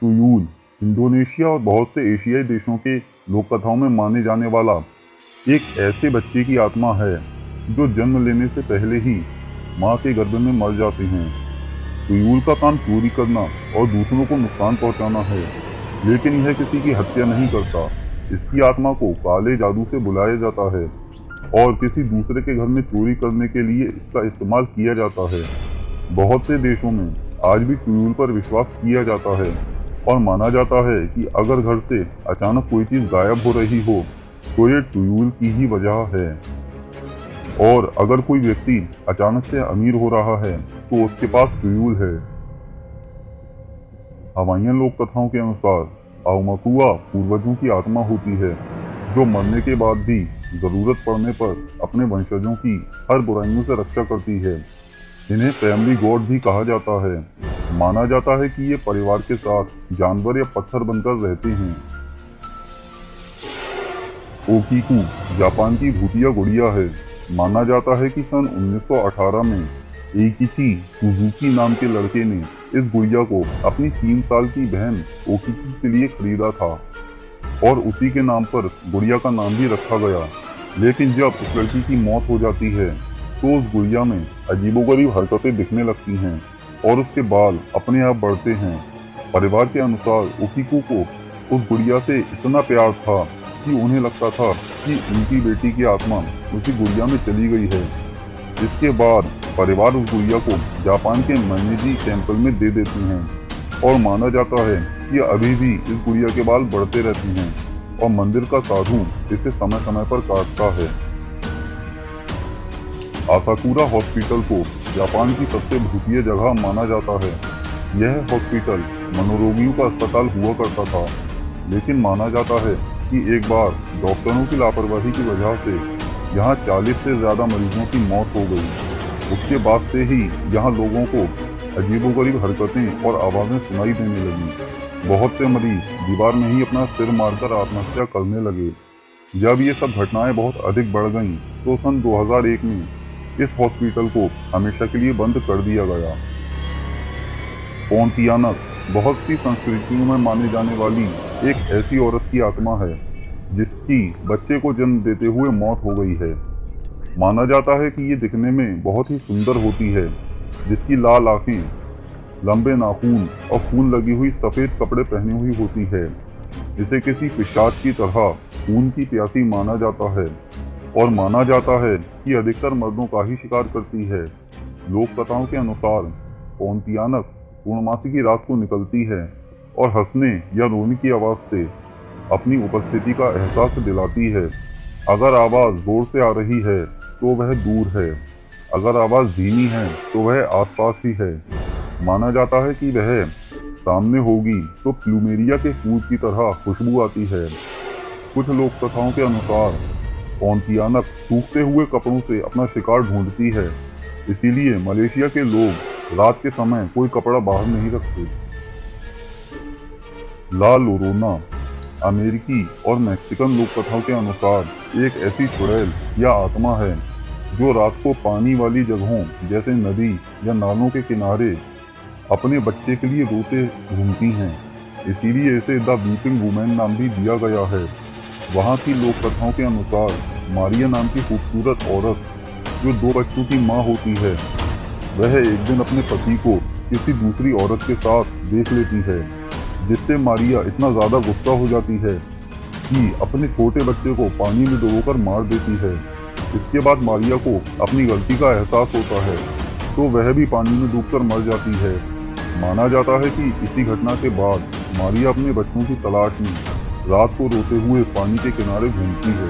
तुयूल Indonesia और बहुत से एशियाई देशों के लोक कथाओं में माने जाने वाला एक ऐसे बच्चे की आत्मा है जो जन्म लेने से पहले ही माँ के गर्भ में मर जाते हैं। तुयूल का काम चोरी करना और दूसरों को नुकसान पहुंचाना है, लेकिन यह किसी की हत्या नहीं करता। इसकी आत्मा को काले जादू से बुलाया जाता है और किसी दूसरे के घर में चोरी करने के लिए इसका इस्तेमाल किया जाता है। बहुत से देशों में आज भी तुयूल पर विश्वास किया जाता है और माना जाता है कि अगर घर से अचानक कोई चीज गायब हो रही हो तो ये तुयूल की ही वजह है, और अगर कोई व्यक्ति अचानक से अमीर हो रहा है तो उसके पास तुयूल है। हवाईयन लोक कथाओं के अनुसार अवमकुआ पूर्वजों की आत्मा होती है जो मरने के बाद भी जरूरत पड़ने पर अपने वंशजों की हर बुराइयों से रक्षा करती है। इन्हें फैमिली गॉड भी कहा जाता है। माना जाता है कि ये परिवार के साथ जानवर या पत्थर बनकर रहते हैं। ओकीकू जापान की भूतिया गुड़िया है। माना जाता है कि सन 1918 में एकिची सुजुकी नाम के लड़के ने इस गुड़िया को अपनी 3 साल की बहन ओकीकू के लिए खरीदा था और उसी के नाम पर गुड़िया का नाम भी रखा गया। लेकिन जब उस लड़की की मौत हो जाती है तो उस गुड़िया में अजीबोगरीब हरकतें दिखने लगती हैं और उसके बाल अपने आप बढ़ते हैं। परिवार के अनुसार ओकीकू को उस गुड़िया से इतना प्यार था कि उन्हें लगता था कि उनकी बेटी की आत्मा उसी गुड़िया में चली गई है। इसके बाद परिवार उस गुड़िया को जापान के मनीजी टेम्पल में दे देते हैं और माना जाता है कि अभी भी इस गुड़िया के बाल बढ़ते रहते हैं और मंदिर का साधु इसे समय समय पर काटता है। आसाकुरा हॉस्पिटल को जापान की सबसे भूतिया जगह माना जाता है। यह हॉस्पिटल मनोरोगियों का अस्पताल हुआ करता था, लेकिन माना जाता है कि एक बार डॉक्टरों की लापरवाही की वजह से यहाँ 40 से ज्यादा मरीजों की मौत हो गई। उसके बाद से ही यहाँ लोगों को अजीबोगरीब हरकतें और आवाजें सुनाई देने लगी। बहुत से मरीज दीवार में ही अपना सिर मारकर आत्महत्या करने लगे। जब ये सब घटनाएं बहुत अधिक बढ़ गईं, तो सन 2001 में इस हॉस्पिटल को हमेशा के लिए बंद कर दिया गया। पोंतियानक बहुत सी संस्कृतियों में माने जाने वाली एक ऐसी औरत की आत्मा है जिसकी बच्चे को जन्म देते हुए मौत हो गई है। माना जाता है कि ये दिखने में बहुत ही सुंदर होती है, जिसकी लाल आंखें, लंबे नाखून और खून लगी हुई सफेद कपड़े पहनी हुई होती है। इसे किसी पिशाच की तरह खून की प्यासी माना जाता है और माना जाता है कि अधिकतर मर्दों का ही शिकार करती है। लोक कथाओं के अनुसार पोंतियानक पूर्णमासी की रात को निकलती है और हंसने या रोने की आवाज से अपनी उपस्थिति का एहसास दिलाती है। अगर आवाज जोर से आ रही है तो वह दूर है, अगर आवाज धीमी है तो वह आसपास ही है। माना जाता है कि वह सामने होगी तो प्लूमेरिया के फूल की तरह खुशबू आती है। कुछ लोक कथाओं के अनुसार पोंतियानक सूखते हुए कपड़ों से अपना शिकार ढूंढती है, इसीलिए मलेशिया के लोग रात के समय कोई कपड़ा बाहर नहीं रखते। ला लोरोना अमेरिकी और मैक्सिकन लोक कथाओं के अनुसार एक ऐसी चुड़ैल या आत्मा है जो रात को पानी वाली जगहों जैसे नदी या नालों के किनारे अपने बच्चे के लिए रोते घूमती हैं, इसीलिए इसे द वीपिंग वुमेन नाम भी दिया गया है। वहाँ की लोक कथाओं के अनुसार मारिया नाम की खूबसूरत औरत जो 2 बच्चों की माँ होती है, वह एक दिन अपने पति को किसी दूसरी औरत के साथ देख लेती है, जिससे मारिया इतना ज्यादा गुस्सा हो जाती है कि अपने छोटे बच्चे को पानी में डुबोकर मार देती है। इसके बाद मारिया को अपनी गलती का एहसास होता है तो वह भी पानी में डूबकर मर जाती है। माना जाता है कि इसी घटना के बाद मारिया अपने बच्चों की तलाश में रात को रोते हुए पानी के किनारे घूमती है।